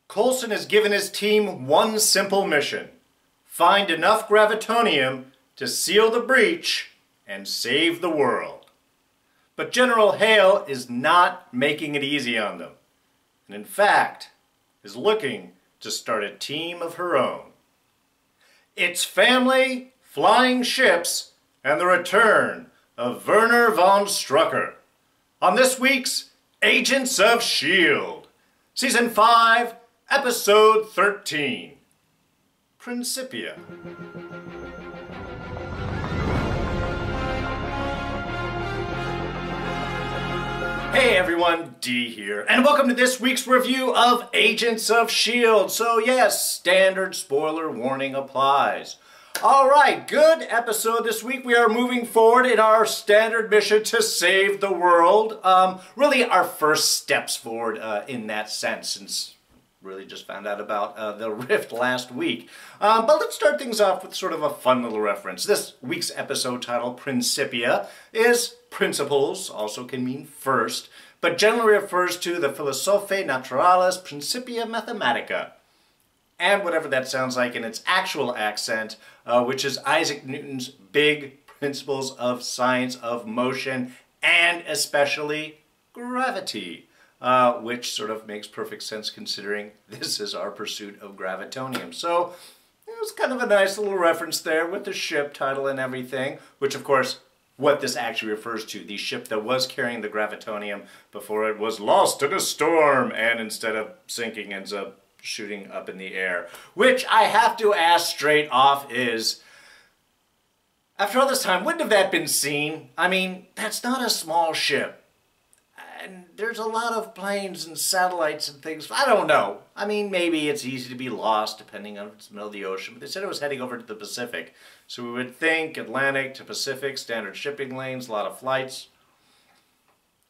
Coulson has given his team one simple mission: find enough gravitonium to seal the breach and save the world. But General Hale is not making it easy on them, and in fact is looking to start a team of her own. It's family, flying ships, and the return of Werner Von Strucker on this week's Agents of S.H.I.E.L.D. Season 5, Episode 13, Principia. Hey everyone, D here, and welcome to this week's review of Agents of S.H.I.E.L.D. So yes, standard spoiler warning applies. Alright, good episode this week. We are moving forward in our standard mission to save the world. Really our first steps forward in that sense, since really just found out about the rift last week. But let's start things off with sort of a fun little reference. This week's episode title, Principia, is principles, also can mean first, but generally refers to the Philosophiae Naturalis Principia Mathematica, and whatever that sounds like in its actual accent, which is Isaac Newton's big principles of science of motion, and especially gravity, which sort of makes perfect sense considering this is our pursuit of gravitonium. So it was kind of a nice little reference there with the ship title and everything, which of course what this actually refers to, the ship that was carrying the gravitonium before it was lost in a storm and instead of sinking ends up shooting up in the air. Which I have to ask straight off is, after all this time, wouldn't have that been seen? I mean, that's not a small ship. And there's a lot of planes and satellites and things. I don't know. I mean, maybe it's easy to be lost depending on if it's the middle of the ocean. But they said it was heading over to the Pacific. So we would think Atlantic to Pacific, standard shipping lanes, a lot of flights.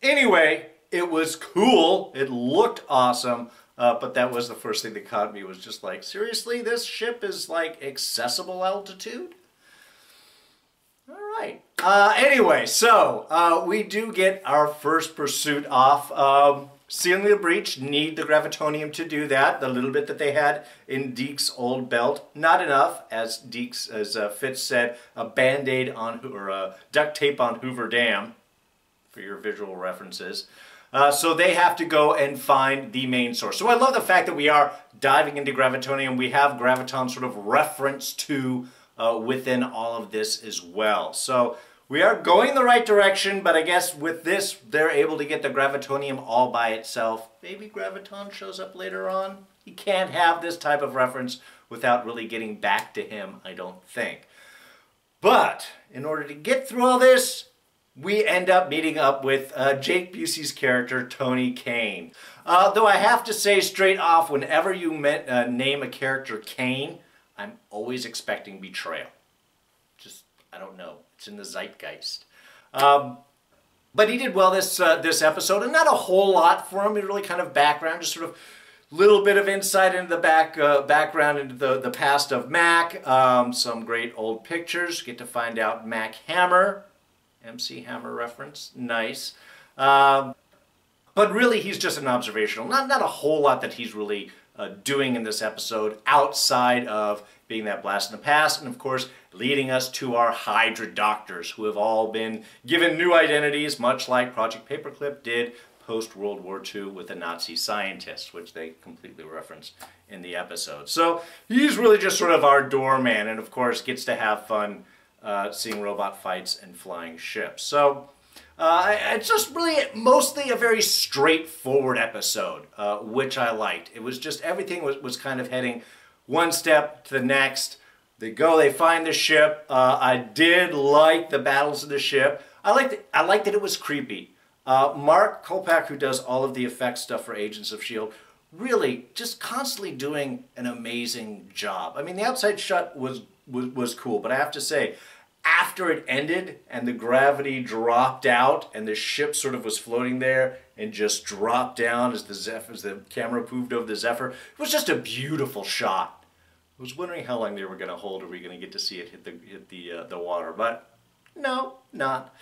Anyway, it was cool. It looked awesome. But that was the first thing that caught me, was just like, seriously, this ship is like accessible altitude? Alright. Anyway, so we do get our first pursuit off. Sealing the breach, need the gravitonium to do that. The little bit that they had in Deke's old belt, not enough, as Fitz said, a band-aid on, or a duct tape on Hoover Dam, for your visual references. So they have to go and find the main source. So I love the fact that we are diving into gravitonium. We have graviton sort of reference to within all of this as well. So we are going the right direction, but I guess with this, they're able to get the gravitonium all by itself. Maybe graviton shows up later on. You can't have this type of reference without really getting back to him, I don't think. But in order to get through all this, we end up meeting up with Jake Busey's character, Tony Kane. Though I have to say straight off, whenever you name a character Kane, I'm always expecting betrayal. Just, I don't know. It's in the zeitgeist. But he did well this episode, and not a whole lot for him. He really kind of background, just sort of little bit of insight into the background into the past of Mac. Some great old pictures. Get to find out Mac Hammer. MC Hammer reference, nice. But really he's just an observational. Not a whole lot that he's really doing in this episode outside of being that blast in the past, and of course leading us to our Hydra doctors, who have all been given new identities, much like Project Paperclip did post-World War II with the Nazi scientists, which they completely reference in the episode. So he's really just sort of our doorman, and of course gets to have fun seeing robot fights and flying ships. So it's just really mostly a very straightforward episode, which I liked. It was just, everything was kind of heading one step to the next. They go, they find the ship. I did like the battles of the ship. I liked that it was creepy. Mark Kolpak, who does all of the effects stuff for Agents of S.H.I.E.L.D., really just constantly doing an amazing job. I mean, the outside shot was cool, but I have to say, after it ended and the gravity dropped out and the ship sort of was floating there and just dropped down as the camera moved over the Zephyr, it was just a beautiful shot. I was wondering how long they were going to hold. Are we going to get to see it hit the water? But no, not.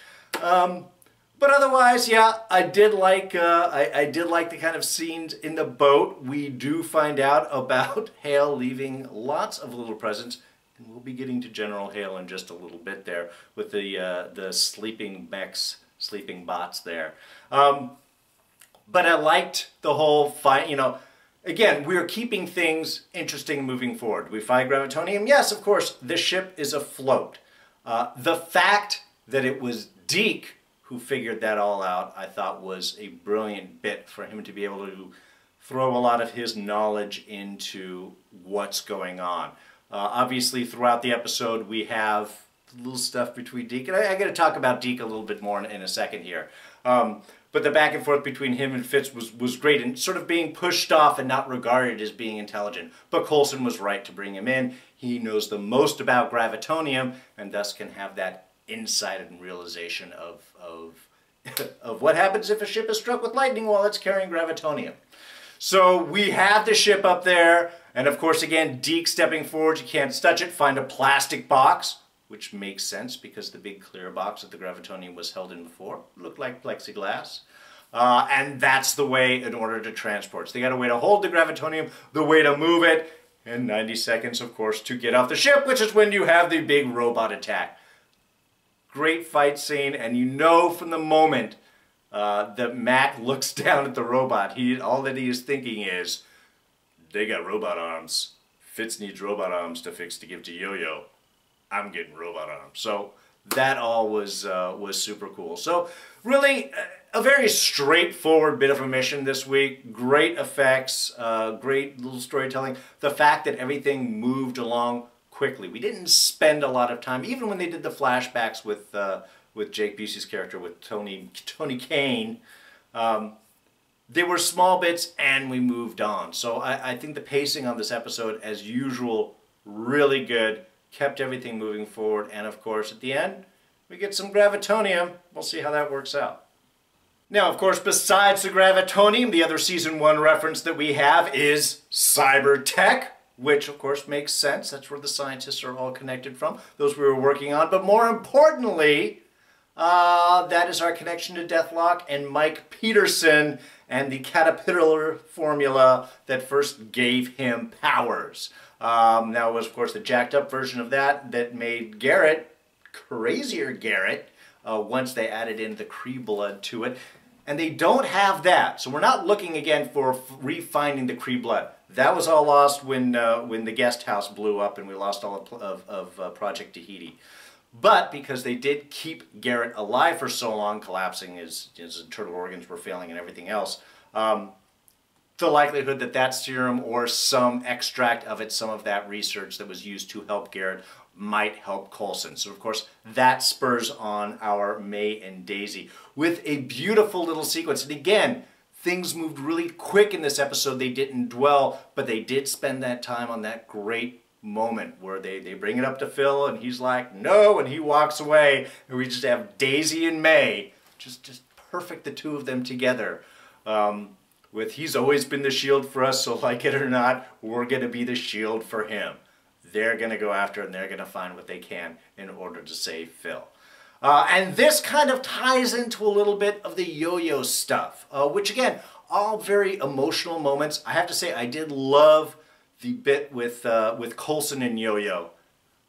But otherwise, yeah, I did like the kind of scenes in the boat. We do find out about Hale leaving lots of little presents, and we'll be getting to General Hale in just a little bit there with the sleeping mechs, sleeping bots there. But I liked the whole fight. You know, again, we're keeping things interesting moving forward. We find gravitonium. Yes, of course, this ship is afloat. The fact that it was Deke who figured that all out, I thought was a brilliant bit for him to be able to throw a lot of his knowledge into what's going on. Obviously, throughout the episode, we have little stuff between Deke, and I got to talk about Deke a little bit more in a second here. But the back and forth between him and Fitz was great, and sort of being pushed off and not regarded as being intelligent. But Coulson was right to bring him in. He knows the most about gravitonium, and thus can have that insight and realization of what happens if a ship is struck with lightning while it's carrying gravitonium. So we have the ship up there, and of course, again, Deke stepping forward. You can't touch it. Find a plastic box, which makes sense because the big clear box that the gravitonium was held in before looked like plexiglass. And that's the way in order to transport. So they got a way to hold the gravitonium, the way to move it, and 90 seconds, of course, to get off the ship, which is when you have the big robot attack. Great fight scene, and you know from the moment that Mac looks down at the robot, all that he is thinking is, they got robot arms. Fitz needs robot arms to give to Yo-Yo. I'm getting robot arms. So that all was super cool. So really a very straightforward bit of a mission this week. Great effects, great little storytelling. The fact that everything moved along quickly. We didn't spend a lot of time, even when they did the flashbacks with Jake Busey's character, with Tony Kane. They were small bits, and we moved on. So I think the pacing on this episode, as usual, really good. Kept everything moving forward, and of course, at the end, we get some gravitonium. We'll see how that works out. Now, of course, besides the gravitonium, the other Season 1 reference that we have is cyber tech, which of course makes sense. That's where the scientists are all connected from, those we were working on. But more importantly, that is our connection to Deathlock and Mike Peterson and the caterpillar formula that first gave him powers. Now it was, of course, the jacked up version of that made Garrett, crazier Garrett, once they added in the Kree blood to it. And they don't have that, so we're not looking again for refinding the Kree blood. That was all lost when the guest house blew up and we lost all of Project Tahiti. But because they did keep Garrett alive for so long, collapsing, his internal organs were failing and everything else, the likelihood that that serum or some extract of it, some of that research that was used to help Garrett, might help Coulson. So of course that spurs on our May and Daisy with a beautiful little sequence. And again, things moved really quick in this episode. They didn't dwell, but they did spend that time on that great moment where they bring it up to Phil and he's like, no, and he walks away, and we just have Daisy and May, just perfect, the two of them together. With he's always been the shield for us, so like it or not, we're going to be the shield for him. They're going to go after it, and they're going to find what they can in order to save Phil. And this kind of ties into a little bit of the Yo-Yo stuff, which again, all very emotional moments. I have to say, I did love the bit with Coulson and Yo-Yo,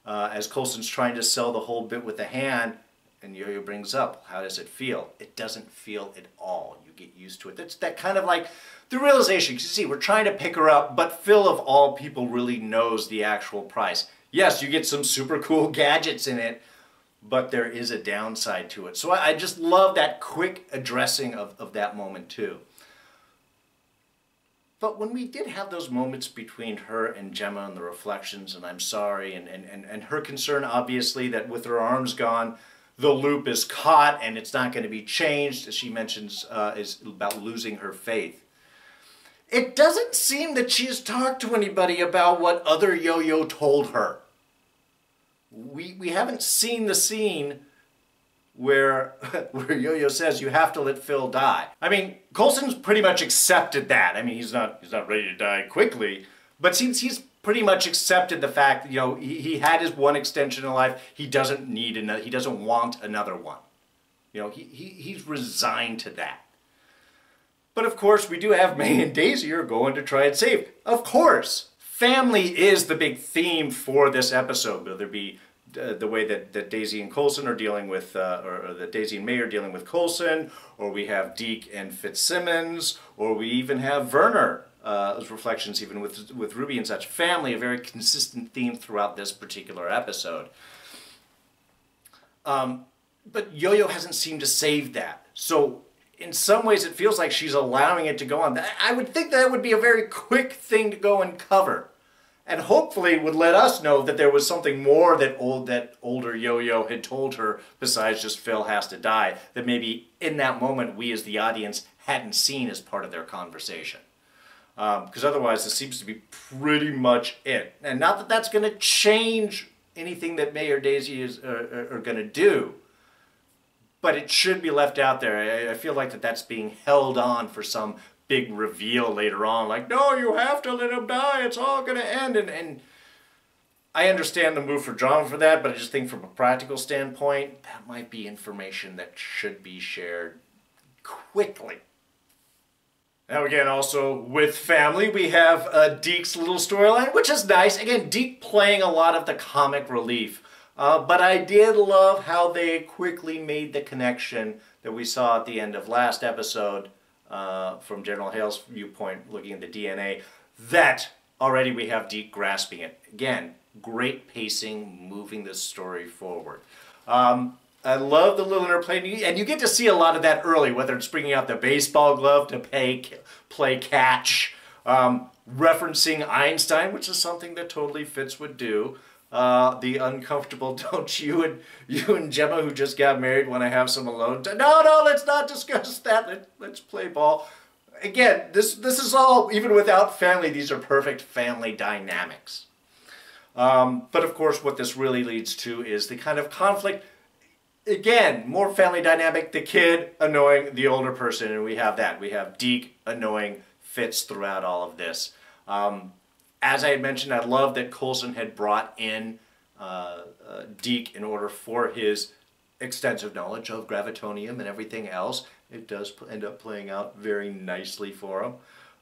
as Coulson's trying to sell the whole bit with the hand, and Yo-Yo brings up, how does it feel? It doesn't feel at all. You get used to it. That's that kind of like the realization. You see, we're trying to pick her up, but Phil of all people really knows the actual price. Yes, you get some super cool gadgets in it, but there is a downside to it. So I just love that quick addressing of that moment too. But when we did have those moments between her and Gemma and the reflections, and I'm sorry, and her concern obviously that with her arms gone, the loop is caught and it's not going to be changed, as she mentions, is about losing her faith. It doesn't seem that she has talked to anybody about what other Yo-Yo told her. We haven't seen the scene where Yo-Yo says you have to let Phil die. I mean, Coulson's pretty much accepted that. I mean, he's not ready to die quickly, but since he's pretty much accepted the fact that, you know, he had his one extension in life, he doesn't need another, he doesn't want another one. You know, he's resigned to that. But of course, we do have May and Daisy are going to try and save. Of course, family is the big theme for this episode. Whether it be the way that Daisy and Coulson are dealing with, or that Daisy and May are dealing with Coulson, or we have Deke and Fitzsimmons, or we even have Werner as reflections even with Ruby and such. Family, a very consistent theme throughout this particular episode. But Yo-Yo hasn't seemed to save that. So in some ways it feels like she's allowing it to go on. I would think that would be a very quick thing to go and cover. And hopefully would let us know that there was something more that older Yo-Yo had told her besides just Phil has to die. That maybe in that moment we as the audience hadn't seen as part of their conversation. Because otherwise this seems to be pretty much it. And not that that's going to change anything that May or Daisy are going to do. But it should be left out there. I feel like that's being held on for some big reveal later on. Like, no, you have to let him die. It's all going to end. And I understand the move for drama for that, but I just think from a practical standpoint, that might be information that should be shared quickly. Now again, also with family, we have Deke's little storyline, which is nice. Again, Deke playing a lot of the comic relief. But I did love how they quickly made the connection that we saw at the end of last episode from General Hale's viewpoint, looking at the DNA, that already we have Deke grasping it. Again, great pacing, moving this story forward. I love the little interplay, and you get to see a lot of that early, whether it's bringing out the baseball glove to play catch, referencing Einstein, which is something that Totally Fits would do. The uncomfortable, don't you and Gemma, who just got married, want to have some alone time? No, let's not discuss that. Let's play ball. Again, this is all, even without family, these are perfect family dynamics. But of course, what this really leads to is the kind of conflict. Again, more family dynamic, the kid annoying the older person, and we have that. We have Deke annoying Fitz throughout all of this. As I had mentioned, I love that Coulson had brought in Deke in order for his extensive knowledge of gravitonium and everything else. It does end up playing out very nicely for him.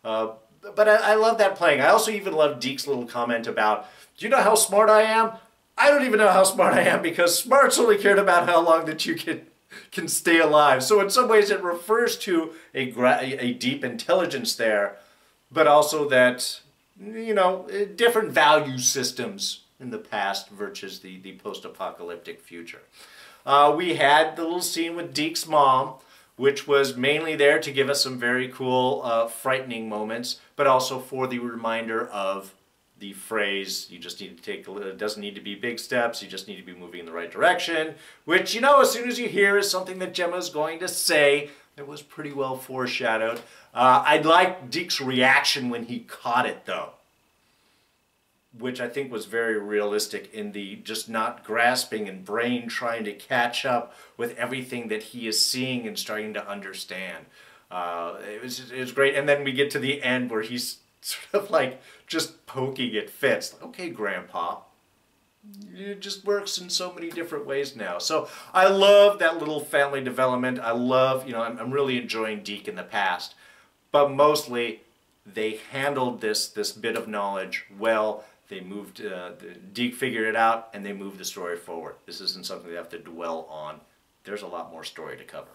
But I love that playing. I also even love Deke's little comment about, do you know how smart I am? I don't even know how smart I am, because smarts only cared about how long that you can stay alive. So in some ways it refers to a deep intelligence there, but also that, you know, different value systems in the past versus the post-apocalyptic future. We had the little scene with Deke's mom, which was mainly there to give us some very cool, frightening moments, but also for the reminder of the phrase, you just need to take it doesn't need to be big steps, you just need to be moving in the right direction, which, you know, as soon as you hear is something that Gemma's going to say. It was pretty well foreshadowed. I liked Deke's reaction when he caught it, though, which I think was very realistic in the just not grasping and brain trying to catch up with everything that he is seeing and starting to understand. It was great. And then we get to the end where he's sort of like just poking at Fitz. Like, okay, Grandpa. It just works in so many different ways now. So I love that little family development. I love, you know, I'm really enjoying Deke in the past. But mostly, they handled this bit of knowledge well. They moved, Deke figured it out, and they moved the story forward. This isn't something they have to dwell on. There's a lot more story to cover.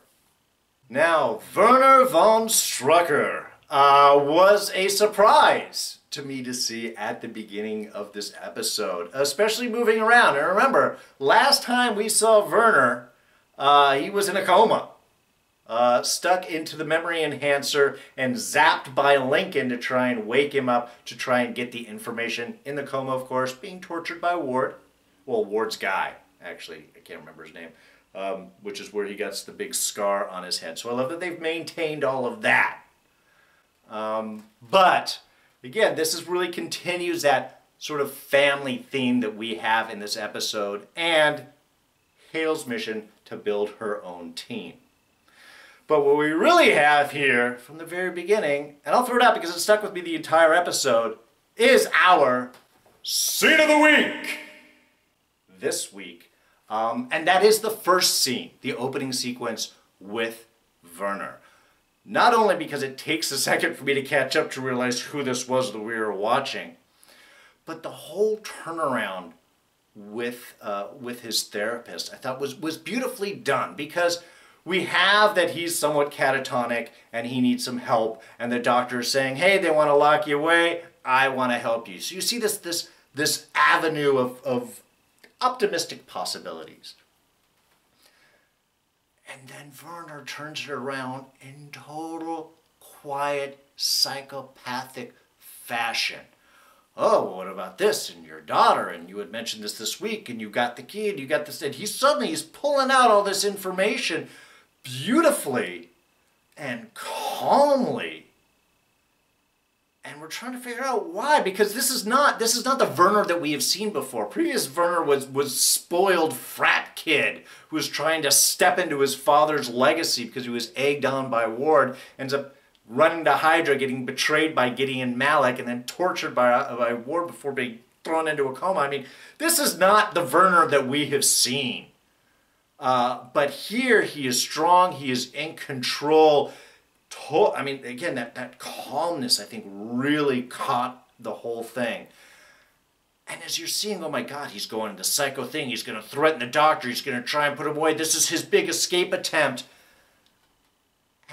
Now, Werner Von Strucker was a surprise to me to see at the beginning of this episode, especially moving around. And remember, last time we saw Werner, he was in a coma, stuck into the memory enhancer and zapped by Lincoln to try and wake him up, to try and get the information. In the coma, of course, being tortured by Ward. Well, Ward's guy, actually. I can't remember his name. Which is where he gets the big scar on his head. So I love that they've maintained all of that. But again, this really continues that sort of family theme that we have in this episode, and Hale's mission to build her own team. But what we really have here from the very beginning, and I'll throw it out because it stuck with me the entire episode, is our Scene of the Week. This week, And that is the first scene, the opening sequence with Werner. Not only because it takes a second for me to catch up to realize who this was that we were watching, but the whole turnaround with his therapist I thought was beautifully done, because we have that he's somewhat catatonic and he needs some help, and the doctor is saying, hey, they want to lock you away, I want to help you. So you see this avenue of optimistic possibilities. And then Werner turns it around in total quiet psychopathic fashion. Oh, well, what about this and your daughter, and you had mentioned this week, and you got the key, and you got this, and he's pulling out all this information beautifully and calmly. And we're trying to figure out why, because this is not the Werner that we have seen before. Previous Werner was spoiled frat kid who was trying to step into his father's legacy because he was egged on by Ward, ends up running to Hydra, getting betrayed by Gideon Malik, and then tortured by Ward before being thrown into a coma. I mean, this is not the Werner that we have seen. But here he is strong, he is in control. I mean, again, that calmness, I think, really caught the whole thing. And as you're seeing, oh my God, he's going into psycho thing, he's going to threaten the doctor, he's going to try and put him away, this is his big escape attempt.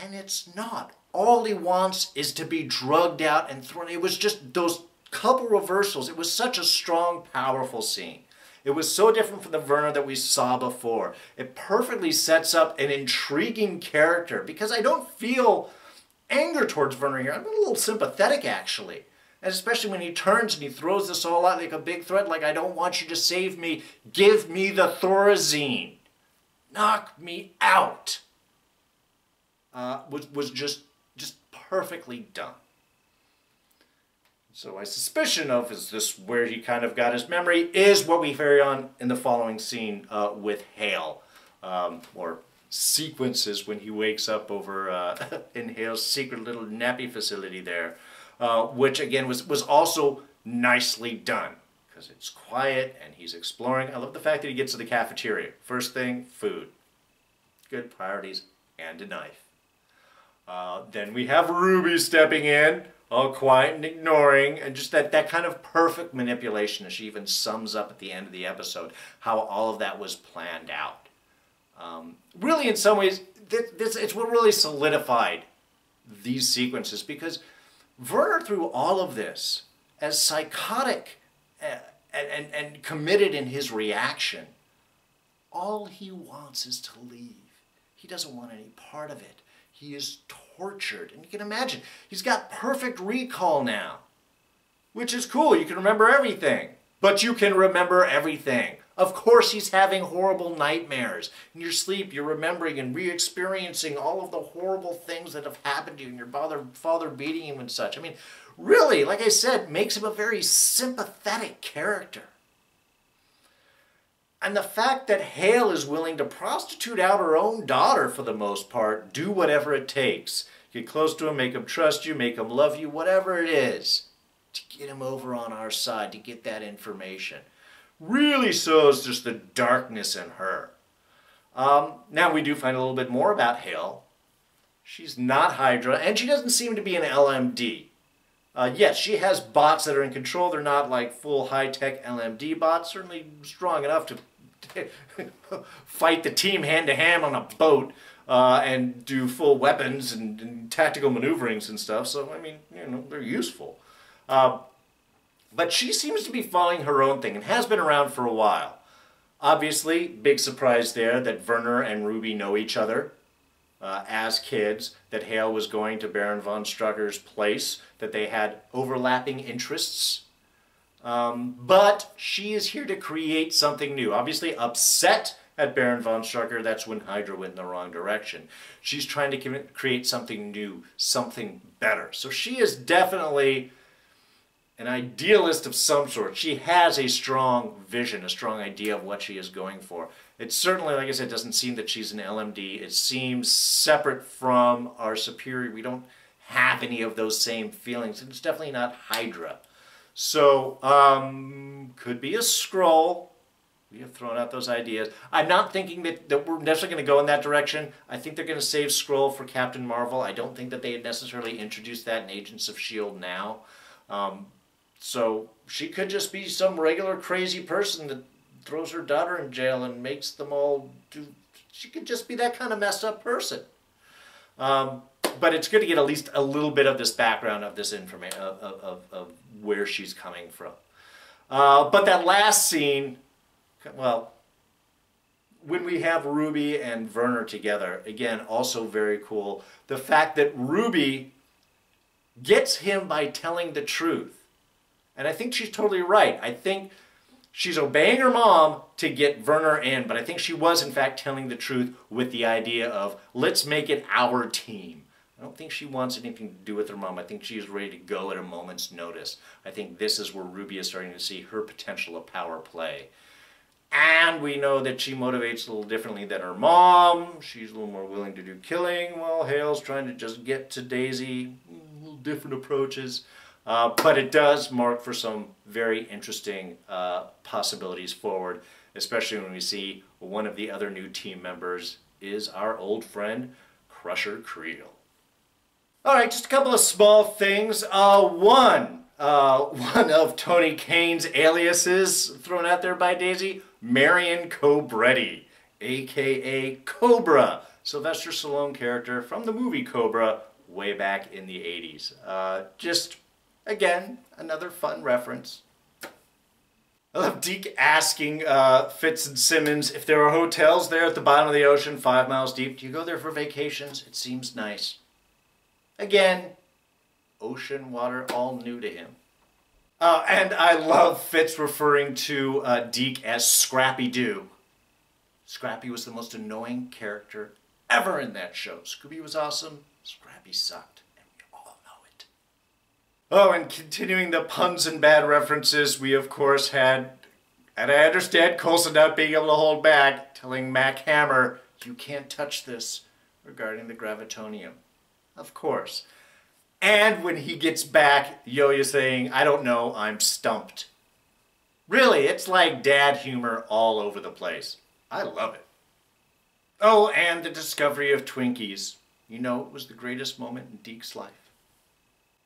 And it's not. All he wants is to be drugged out and thrown. It was just those couple reversals. It was such a strong, powerful scene. It was so different from the Werner that we saw before. It perfectly sets up an intriguing character, because I don't feel anger towards Werner here. I'm a little sympathetic, actually. And especially when he turns and he throws this all out like a big threat, like, I don't want you to save me. Give me the Thorazine. Knock me out. Was just perfectly done. So my suspicion of, is this where he kind of got his memory, is what we carry on in the following scene with Hale. Or sequences when he wakes up over in Hale's secret little nappy facility there. Which again was also nicely done, because it's quiet and he's exploring. I love the fact that he gets to the cafeteria. First thing, food. Good priorities and a knife. Then we have Ruby stepping in, all quiet and ignoring, and just that kind of perfect manipulation, as she even sums up at the end of the episode how all of that was planned out. Really, in some ways, it's what really solidified these sequences, because Werner, through all of this, as psychotic and committed in his reaction, all he wants is to leave. He doesn't want any part of it. He is tortured. And you can imagine, he's got perfect recall now, which is cool. You can remember everything. But you can remember everything. Of course he's having horrible nightmares. In your sleep, you're remembering and re-experiencing all of the horrible things that have happened to you, and your father beating you and such. I mean, really, like I said, makes him a very sympathetic character. And the fact that Hale is willing to prostitute out her own daughter for the most part, do whatever it takes. Get close to him, make him trust you, make him love you, whatever it is, to get him over on our side, to get that information. Really shows just the darkness in her. Now we do find a little bit more about Hale. She's not Hydra, and she doesn't seem to be an LMD. Yes, she has bots that are in control. They're not like full high-tech LMD bots, certainly strong enough to fight the team hand-to-hand on a boat and do full weapons and tactical maneuverings and stuff. So, I mean, you know, they're useful. But she seems to be following her own thing and has been around for a while. Obviously, big surprise there that Werner and Ruby know each other as kids, that Hale was going to Baron Von Strucker's place, that they had overlapping interests. But she is here to create something new. Obviously upset at Baron Von Strucker, that's when Hydra went in the wrong direction. She's trying to create something new, something better. So she is definitely an idealist of some sort. She has a strong vision, a strong idea of what she is going for. It certainly, like I said, doesn't seem that she's an LMD. It seems separate from our superior. We don't have any of those same feelings. It's definitely not Hydra. So, could be a Skrull. We have thrown out those ideas. I'm not thinking that we're necessarily going to go in that direction. I think they're going to save Skrull for Captain Marvel. I don't think that they had necessarily introduced that in Agents of S.H.I.E.L.D. now. So she could just be some regular crazy person that throws her daughter in jail and makes them all do... She could just be that kind of messed up person. But it's good to get at least a little bit of this background of this information, of where she's coming from. But that last scene... Well, when we have Ruby and Werner together, again, also very cool. The fact that Ruby gets him by telling the truth. And I think she's totally right. I think she's obeying her mom to get Werner in, but I think she was, in fact, telling the truth with the idea of, let's make it our team. I don't think she wants anything to do with her mom. I think she's ready to go at a moment's notice. I think this is where Ruby is starting to see her potential of power play. And we know that she motivates a little differently than her mom. She's a little more willing to do killing, while Hale's trying to just get to Daisy. A little different approaches. But it does mark for some very interesting possibilities forward, especially when we see one of the other new team members is our old friend, Crusher Creel. Alright, just a couple of small things. One of Tony Kane's aliases thrown out there by Daisy, Marion Cobretti, a.k.a. Cobra, Sylvester Stallone character from the movie Cobra way back in the 80s. Just, again, another fun reference. I love Deke asking Fitz and Simmons if there are hotels there at the bottom of the ocean 5 miles deep. Do you go there for vacations? It seems nice. Again, ocean water, all new to him. And I love Fitz referring to Deke as Scrappy-Doo. Scrappy was the most annoying character ever in that show. Scooby was awesome, Scrappy sucked, and we all know it. Oh, and continuing the puns and bad references, we of course had, and I understand Coulson not being able to hold back, telling Mac Hammer, you can't touch this, regarding the gravitonium. Of course. And when he gets back, Yo-Yo saying, I don't know, I'm stumped. Really, it's like dad humor all over the place. I love it. Oh, and the discovery of Twinkies. You know, it was the greatest moment in Deke's life.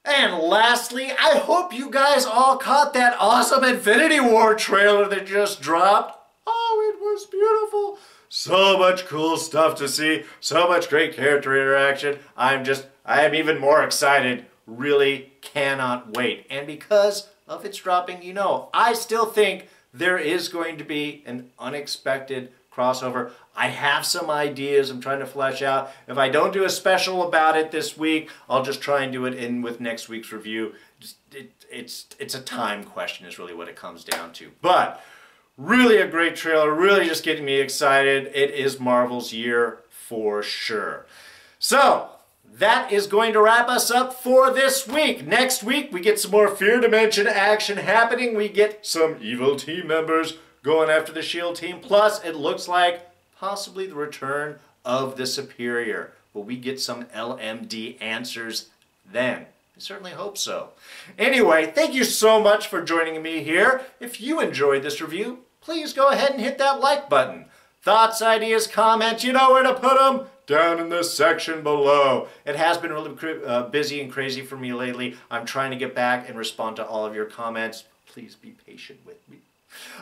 And lastly, I hope you guys all caught that awesome Infinity War trailer that just dropped. Oh, it was beautiful. So much cool stuff to see. So much great character interaction. I am even more excited. Really cannot wait. And because of its dropping, you know, I still think there is going to be an unexpected crossover. I have some ideas I'm trying to flesh out. If I don't do a special about it this week, I'll just try and do it in with next week's review. It's a time question is really what it comes down to. But really a great trailer, really just getting me excited. It is Marvel's year for sure. So, that is going to wrap us up for this week. Next week, we get some more Fear Dimension action happening. We get some evil team members going after the S.H.I.E.L.D. team. Plus, it looks like possibly the return of the Superior. Will we get some LMD answers then? I certainly hope so. Anyway, thank you so much for joining me here. If you enjoyed this review, please go ahead and hit that like button. Thoughts, ideas, comments, you know where to put them. Down in the section below. It has been really busy and crazy for me lately. I'm trying to get back and respond to all of your comments. Please be patient with me.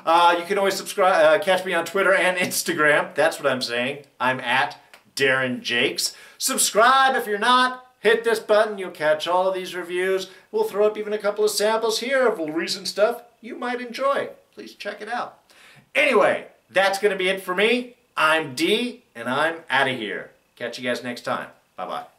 You can always subscribe, catch me on Twitter and Instagram. That's what I'm saying. I'm at Darren Jakes. Subscribe if you're not. Hit this button. You'll catch all of these reviews. We'll throw up even a couple of samples here of recent stuff you might enjoy. Please check it out. Anyway, that's going to be it for me. I'm D, and I'm out of here. Catch you guys next time. Bye-bye.